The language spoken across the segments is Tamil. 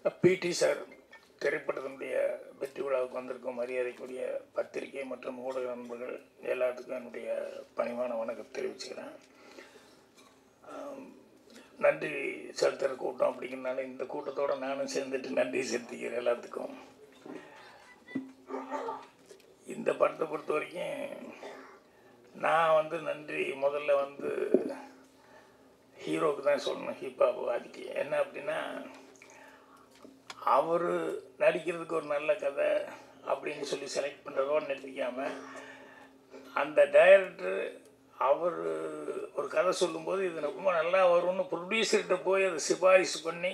பிடி சார் திரைப்படத்தினுடைய வெற்றி விழாவுக்கு வந்திருக்கும் மரியாதைக்குரிய பத்திரிகை மற்றும் ஊடக நண்பர்கள் எல்லாத்துக்கும் என்னுடைய பணிவான வணக்கம் தெரிவிச்சுக்கிறேன். நன்றி செலுத்துகிற கூட்டம் அப்படிங்கிறனால இந்த கூட்டத்தோடு நானும் சேர்ந்துட்டு நன்றி செலுத்திக்கிறேன் எல்லாத்துக்கும். இந்த படத்தை பொறுத்த வரைக்கும் நான் நன்றி முதல்ல ஹீரோவுக்கு தான் சொல்லணும், ஹிப்ஹாப் வாதிக்கு. என்ன அப்படின்னா, அவர் நடிக்கிறதுக்கு ஒரு நல்ல கதை அப்படின்னு சொல்லி செலக்ட் பண்ணுறதோடு நிறுத்திக்காமல், அந்த டைரக்டர் அவர் ஒரு கதை சொல்லும்போது இது ரொம்ப நல்லா வரும்னு ப்ரொடியூசர்கிட்ட போய் அதை சிபாரிசு பண்ணி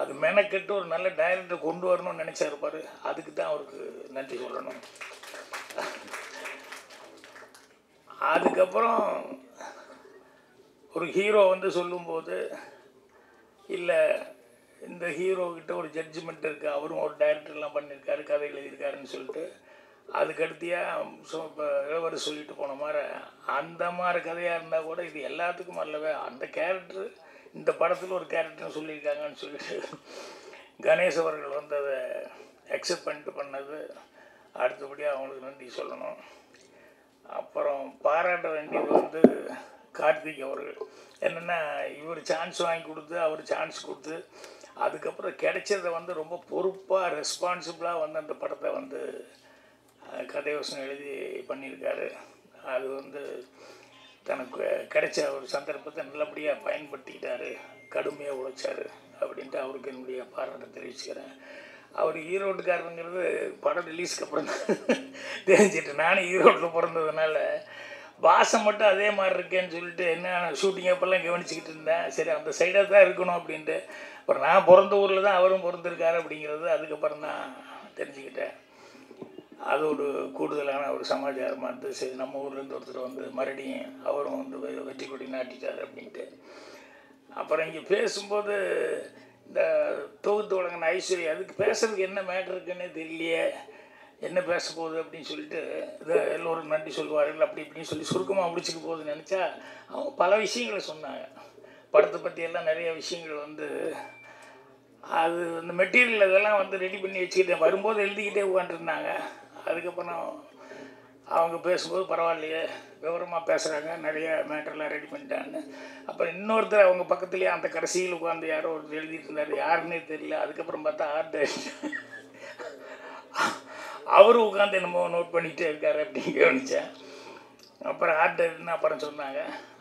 அது மெனக்கெட்டு ஒரு நல்ல டைரக்டர் கொண்டு வரணும்னு நினச்சாருப்பார். அதுக்கு தான் அவருக்கு நன்றி சொல்லணும். அதுக்கப்புறம் ஒரு ஹீரோ சொல்லும்போது, இல்லை இந்த ஹீரோக்கிட்ட ஒரு ஜட்ஜ்மெண்ட் இருக்குது, அவரும் ஒரு டைரக்டர்லாம் பண்ணியிருக்காரு, கதை எழுதியிருக்காருன்னு சொல்லிட்டு அதுக்கடுத்தியாக இப்போ இளவரசு சொல்லிட்டு போன மாதிரி அந்த மாதிரி கதையாக இருந்தால் கூட இது எல்லாத்துக்கும் அல்லவே அந்த கேரக்டரு இந்த படத்தில் ஒரு கேரக்டர்னு சொல்லியிருக்காங்கன்னு சொல்லிட்டு கணேஷ் அவர்கள் அதை அக்செப்ட் பண்ணிட்டு பண்ணது அடுத்தபடியாக அவங்களுக்கு நன்றி சொல்லணும். அப்புறம் பாராட்ட வேண்டியது கார்த்திக் அவர்கள். என்னென்னா, இவர் சான்ஸ் வாங்கி கொடுத்து அவர் சான்ஸ் கொடுத்து அதுக்கப்புறம் கிடைச்சதை ரொம்ப பொறுப்பாக ரெஸ்பான்சிபிளாக அந்த படத்தை கதையோசனை எழுதி பண்ணியிருக்காரு. அது தனக்கு கிடைச்ச ஒரு சந்தர்ப்பத்தை நல்லபடியாக பயன்படுத்திக்கிட்டார், கடுமையாக உழைச்சார் அப்படின்ட்டு அவருக்கு என்னுடைய பாராட்டை தெரிவிச்சுக்கிறேன். அவர் ஈரோட்டுக்காரங்கிறது படம் ரிலீஸ்க்கு அப்புறம் தான் தெரிஞ்சிட்டு, நானும் ஈரோட்டில் பிறந்ததுனால பாசம் மட்டும் அதே மாதிரி இருக்கேன்னு சொல்லிட்டு என்ன ஷூட்டிங் அப்பெல்லாம் கவனிச்சிக்கிட்டு இருந்தேன். சரி, அந்த சைடாக தான் இருக்கணும் அப்படின்ட்டு. அப்புறம் நான் பிறந்த ஊரில் தான் அவரும் பிறந்திருக்காரு அப்படிங்கிறது அதுக்கப்புறம் தான் தெரிஞ்சுக்கிட்டேன். அது ஒரு கூடுதலான ஒரு சமாச்சாரமாக இருந்தது. சரி, நம்ம ஊர்லேருந்து ஒருத்தர் மறுபடியும் அவரும் வெற்றி கொடி நாட்டிட்டார் அப்படின்ட்டு. அப்புறம் இங்கே பேசும்போது இந்த தொகுத்து வழங்கின ஐஸ்வர்யா அதுக்கு பேசுறதுக்கு என்ன மேட்ரு இருக்குன்னே தெரியலையே, என்ன பேச போகுது அப்படின்னு சொல்லிட்டு இதை எல்லோரும் நன்றி சொல்லுவார்கள் அப்படி இப்படின்னு சொல்லி சுருக்கமாக முடிச்சுட்டு போகுதுன்னு நினச்சா அவங்க பல விஷயங்களை சொன்னாங்க. படத்தை பற்றியெல்லாம் நிறைய விஷயங்கள் அது அந்த மெட்டீரியல் இதெல்லாம் ரெடி பண்ணி வச்சுக்கிட்டேன், வரும்போது எழுதிக்கிட்டே உட்காந்துருந்தாங்க. அதுக்கப்புறம் அவங்க பேசும்போது பரவாயில்லையே, விவரமாக பேசுகிறாங்க, நிறைய மேட்டர்லாம் ரெடி பண்ணிட்டாங்க. அப்புறம் இன்னொருத்தர் அவங்க பக்கத்துலேயே அந்த கடைசியில் உட்காந்து யாரோ ஒருத்தர் எழுதிட்டு இருந்தார், யாருன்னே தெரியல. அதுக்கப்புறம் பார்த்தா ஆர்ட் அவரும் உட்காந்து என்னமோ நோட் பண்ணிகிட்டே இருக்கார் அப்படின்னு கவனித்தேன். அப்புறம் ஆர்டர்னு அப்புறம் சொன்னாங்க.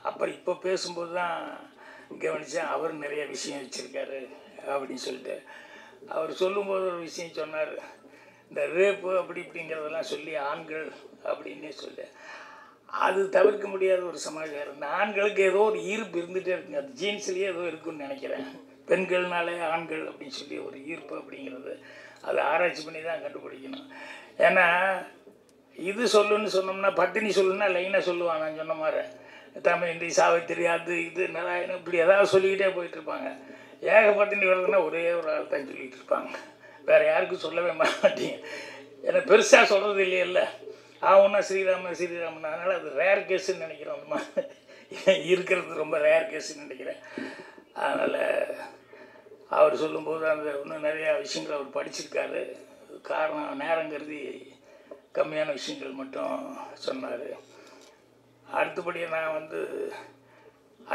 அப்புறம் இப்போ பேசும்போது தான் கவனித்தேன், அவர் நிறைய விஷயம் வச்சுருக்காரு அப்படின்னு சொல்லிட்டு. அவர் சொல்லும்போது ஒரு விஷயம் சொன்னார், இந்த ரேப்பு அப்படி இப்படிங்கிறதெல்லாம் சொல்லி ஆண்கள் அப்படின்னே சொல்லி அது தவிர்க்க முடியாத ஒரு சமாச்சாரம். இந்த ஆண்களுக்கு ஏதோ ஒரு ஈர்ப்பு இருந்துகிட்டே இருக்குங்க, அது ஜீன்ஸ்லேயே ஏதோ இருக்குன்னு நினைக்கிறேன். பெண்கள்னாலே ஆண்கள் அப்படின்னு சொல்லி ஒரு ஈர்ப்பு அப்படிங்கிறது அதை ஆராய்ச்சி பண்ணி தான் கண்டுபிடிக்கணும். ஏன்னா இது சொல்லுன்னு சொன்னோம்னா, பத்தினி சொல்லுன்னா லைனாக சொல்லுவான். நான் சொன்ன மாதிரி தமிழ் சாவித்திரி அது இது நாராயணம் இப்படி ஏதாவது சொல்லிக்கிட்டே போயிட்டுருப்பாங்க. ஏகப்பத்தினி வருதுன்னா ஒரே ஒரு ஆள் தான் சொல்லிகிட்டு இருப்பாங்க, வேறு யாருக்கும் சொல்லவே மாட்டீங்க. ஏன்னா பெருசாக சொல்கிறது இல்லையில்ல, ஆகுன்னா ஸ்ரீராமன் ஸ்ரீராமன். அதனால் அது ரேர் கேஸுன்னு நினைக்கிறேன், அந்த மாதிரி இருக்கிறது ரொம்ப ரேர் கேஸுன்னு நினைக்கிறேன். அதனால் அவர் சொல்லும்போது இன்னும் நிறையா விஷயங்கள் அவர் படிச்சிருக்காரு. காரணம் நேரம் கருதி கம்மியான விஷயங்கள் மட்டும் சொன்னார். அடுத்தபடியாக நான்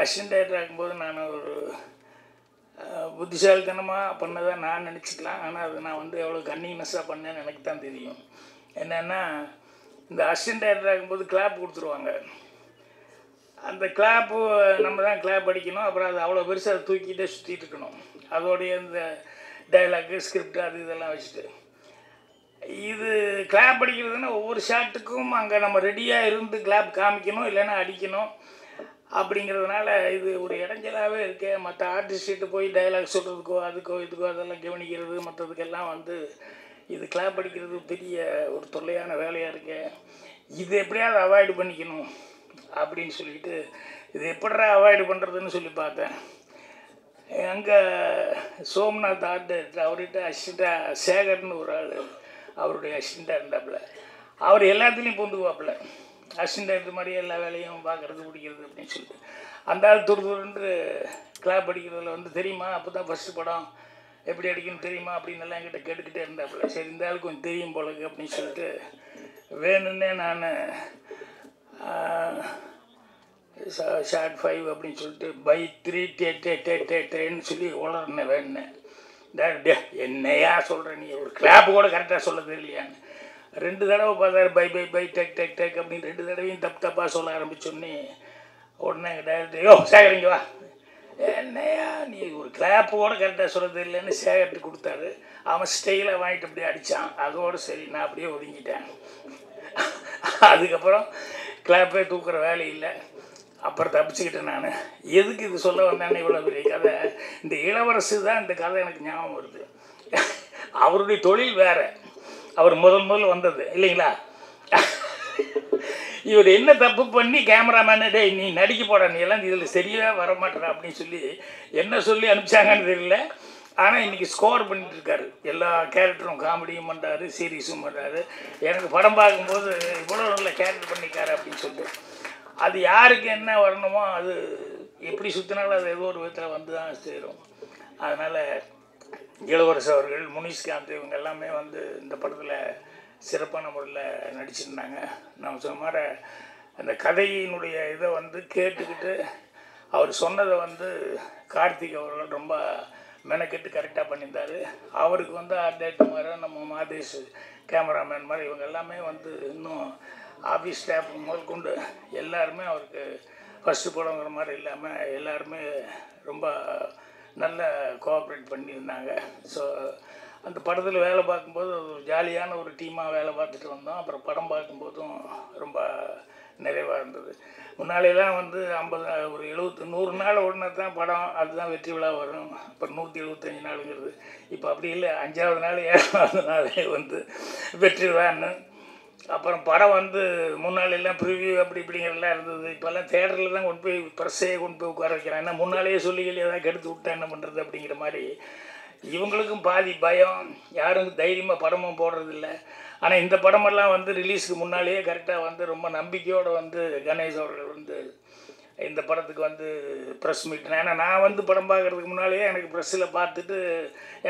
அசிஸ்டன்ட் டைரக்டர் ஆகும்போது நான் ஒரு புத்திசாலித்தனமாக பண்ணதை நான் நினச்சிக்கலாம். ஆனால் அது நான் எவ்வளோ கன்னிங்னஸாக பண்ணேன்னு எனக்கு தான் தெரியும். என்னென்னா, இந்த அசிஸ்டன்ட் டைரக்டர் ஆகும்போது கிளாப் கொடுத்துருவாங்க. அந்த கிளாப்பு நம்ம தான் கிளாப் அடிக்கணும். அப்புறம் அது அவ்வளோ பெருசாக அதை தூக்கிட்டே சுற்றிட்டு இருக்கணும். அதோடைய இந்த டைலாக்கு ஸ்கிரிப்ட் அது இதெல்லாம் வச்சுட்டு இது கிளாப் அடிக்கிறதுன்னா ஒவ்வொரு ஷாட்டுக்கும் அங்கே நம்ம ரெடியாக இருந்து கிளாப் காமிக்கணும், இல்லைன்னா அடிக்கணும். அப்படிங்கிறதுனால இது ஒரு இடைஞ்சலாகவே இருக்கு. மற்ற ஆர்டிஸ்ட்டு போய் டைலாக் சொல்கிறதுக்கோ அதுக்கோ இதுக்கோ அதெல்லாம் கவனிக்கிறது மற்றதுக்கெல்லாம் இது கிளாப் அடிக்கிறது பெரிய ஒரு தொல்லையான வேலையாக இருக்கு. இது எப்படியாவது அவாய்டு பண்ணிக்கணும் அப்படின்னு சொல்லிட்டு இது எப்படிடா அவாய்டு பண்ணுறதுன்னு சொல்லி பார்த்தேன். அங்கே சோம்நாத் ஆர்ட் டைரக்டர், அவர்கிட்ட அசிஸ்டண்ட்டாக சேகர்னு ஒரு ஆள் அவருடைய அசிஸ்டண்ட்டாக இருந்தாப்புல. அவர் எல்லாத்துலேயும் பூந்துக்குவாப்புல, அசிஸ்டண்ட் டைரக்டர் மாதிரியே எல்லா வேலையும் பார்க்குறது பிடிக்கிறது அப்படின்னு சொல்லிட்டு. அந்த ஆள் துரு துருன்று கிளாப் அடிக்கிறதுல தெரியுமா, அப்போ தான் ஃபஸ்ட்டு படம் எப்படி அடிக்கணும் தெரியுமா அப்படின்னு எல்லாம் என்கிட்ட கேட்டுக்கிட்டே இருந்தாப்புல. சரி இந்த ஆள் கொஞ்சம் தெரியும் போலக்கு அப்படின்னு சொல்லிட்டு வேணும்னே நான் ஷார்ட் 5 அப்படின்னு சொல்லிட்டு பை 3 டேன்னு சொல்லி உளர்னேன் வேணுனேன். என்னையா சொல்கிறேன், நீ ஒரு கிளாப்பு கூட கரெக்டாக சொல்ல தெரியலையான்னு 2 தடவை பார்த்தாரு. பை பை பை டெக் டெக் டெக் அப்படின்னு 2 தடவையும் தப்பாக சொல்ல ஆரம்பிச்சோன்னே உடனே டேரக்டர், யோ சேகர் இங்கே வா, என்னையா நீ ஒரு கிளாப்பு கூட கரெக்டாக சொல்ல தெரியலன்னு சேகர்ட்டு கொடுத்தாரு. அவன் ஸ்டைலாக வாங்கிட்டு அப்படியே அடித்தான். அதோடு சரி நான் அப்படியே ஒதுங்கிட்டேன். அதுக்கப்புறம் கிளாப்பே தூக்குற வேலை இல்லை. அப்புறம் தப்பிச்சுக்கிட்டேன் நான். எதுக்கு இது சொல்ல வந்தானே இவ்வளோ பெரிய கதை, இந்த இளவரசு தான் இந்த கதை எனக்கு ஞாபகம் வருது. அவருடைய தொழில் வேறு, அவர் முதல்ல வந்தது இல்லைங்களா. இவர் என்ன தப்பு பண்ணி கேமராமேனு டே நீ நடிக்க போட, நீ எல்லாம் இதில் சரியாக வரமாட்டேற அப்படின்னு சொல்லி என்ன சொல்லி அனுப்பிச்சாங்கன்னு தெரியல. ஆனால் இன்றைக்கி ஸ்கோர் பண்ணிட்டு இருக்காரு. எல்லா கேரக்டரும் காமெடியும் பண்ணுறாரு, சீரியஸும் பண்ணுறாரு. எனக்கு படம் பார்க்கும்போது இவ்வளோ நல்ல கேரக்டர் பண்ணிக்காரு அப்படின்னு சொல்லிட்டு அது யாருக்கு என்ன வரணுமோ அது எப்படி சுற்றினாலும் அது ஏதோ ஒரு விதத்தில் வந்து தான் சேரும். அதனால் இளவரசு அவர்கள், முனிஷ்காந்த் இவங்க எல்லாமே வந்து இந்த படத்தில் சிறப்பான முறையில் நடிச்சிருந்தாங்க. நம்ம சொன்ன மாதிரி அந்த கதையினுடைய இதை வந்து கேட்டுக்கிட்டு அவர் சொன்னதை வந்து கார்த்திக் அவர்கள் ரொம்ப மெனக்கெட்டு கரெக்டாக பண்ணியிருந்தார். அவருக்கு வந்து ஆர்ட் டைரக்டர் மாதிரி நம்ம மாதேஷ் கேமராமேன் மாதிரி இவங்க எல்லாமே வந்து இன்னும் ஆஃபீஸ் ஸ்டாஃப் முதல் கொண்டு எல்லாருமே அவருக்கு ஃபஸ்ட்டு படங்கிற மாதிரி இல்லாமல் எல்லாருமே ரொம்ப நல்ல கோஆப்ரேட் பண்ணியிருந்தாங்க. ஸோ அந்த படத்தில் வேலை பார்க்கும்போது ஒரு ஜாலியான ஒரு டீமாக வேலை பார்த்துட்டு வந்தோம். அப்புறம் படம் பார்க்கும்போதும் ரொம்ப நிறைவாக இருந்தது. முன்னாடியெல்லாம் வந்து 50 ஒரு 100 நாள் ஓடினா தான் படம் அதுதான் வெற்றி விழா வரும். அப்புறம் 175 நாளுங்கிறது இப்போ அப்படி இல்லை. 5ஆவது நாள் 7ஆவது நாளே வந்து வெற்றி விழான்னு. அப்புறம் படம் வந்து முன்னாலெல்லாம் ப்ரிவ்யூ அப்படி இப்படிங்கிறதெல்லாம் இருந்தது. இப்போல்லாம் தேட்டரில் தான் கொண்டு போய் ப்ரெஸ்ஸையே கொண்டு போய் உட்கார வைக்கிறான். ஏன்னா முன்னாலேயே சொல்லிகள் ஏதாவது கெடுத்து விட்டா என்ன பண்ணுறது அப்படிங்கிற மாதிரி இவங்களுக்கும் பாதி பயம், யாரும் தைரியமாக படமும் போடுறதில்ல. ஆனால் இந்த படமெல்லாம் வந்து ரிலீஸுக்கு முன்னாலேயே கரெக்டாக வந்து ரொம்ப நம்பிக்கையோடு வந்து கணேஷ் அவர்கள் வந்து இந்த படத்துக்கு வந்து ப்ரெஸ் மீட், ஏன்னா நான் வந்து படம் பார்க்குறதுக்கு முன்னாலேயே எனக்கு ப்ரெஸ்ஸில் பார்த்துட்டு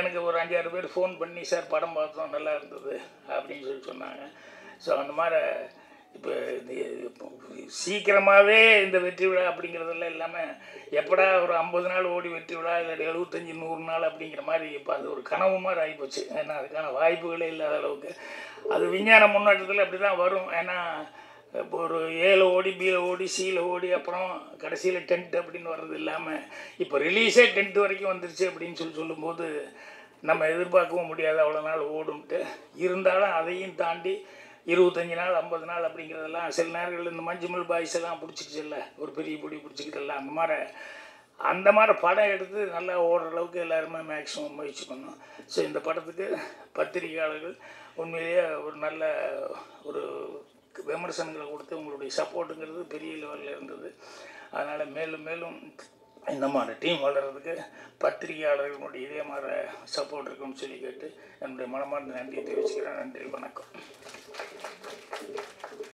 எனக்கு ஒரு 5-6 பேர் ஃபோன் பண்ணி சார் படம் பார்த்தோம் நல்லா இருந்தது அப்படின்னு சொல்லி சொன்னாங்க. ஸோ அந்த மாதிரி இப்போ சீக்கிரமாகவே இந்த வெற்றி விழா அப்படிங்கிறதெல்லாம் இல்லாமல் எப்படா ஒரு 50 நாள் ஓடி வெற்றி விழா இல்லை 75-100 நாள் அப்படிங்கிற மாதிரி இப்போ அது ஒரு கனவு மாதிரி ஆகிப்போச்சு. ஏன்னா அதுக்கான வாய்ப்புகளே இல்லாத அளவுக்கு அது விஞ்ஞான முன்னேற்றத்தில் அப்படி தான் வரும். ஏன்னா இப்போ ஒரு ஏல ஓடி பியில் ஓடி சியில் ஓடி அப்புறம் கடைசியில் டென்ட் அப்படின்னு வர்றது இல்லாமல் இப்போ ரிலீஸே 10th வரைக்கும் வந்துருச்சு அப்படின்னு சொல்லும்போது நம்ம எதிர்பார்க்கவும் முடியாது அவ்வளோ நாள் ஓடும்ட்டு. இருந்தாலும் அதையும் தாண்டி 25 நாள் 50 நாள் அப்படிங்கிறதெல்லாம் சில நேரங்களில் இந்த மஞ்சுமல் பாய்ஸ் எல்லாம் பிடிச்சிக்கிச்சுல்ல, ஒரு பெரிய பொடி பிடிச்சிக்கிட்டெல்லாம் அந்த மாதிரி படம் எடுத்து நல்லா ஓடுற அளவுக்கு எல்லாருமே மேக்ஸிமம் முயற்சி பண்ணோம். ஸோ இந்த படத்துக்கு பத்திரிகையாளர்கள் உண்மையிலேயே ஒரு நல்ல ஒரு விமர்சனங்களை கொடுத்து உங்களுடைய சப்போர்ட்டுங்கிறது பெரிய லெவலில் இருந்தது. அதனால் மேலும் மேலும் இந்த மாதிரி டீம் வளர்கிறதுக்கு பத்திரிகையாளர்களுடைய இதே மாதிரி சப்போர்ட் இருக்குன்னு சொல்லி கேட்டு என்னுடைய மனமார்ந்த நன்றியை தெரிவிச்சுக்கிறேன். நன்றி, வணக்கம்.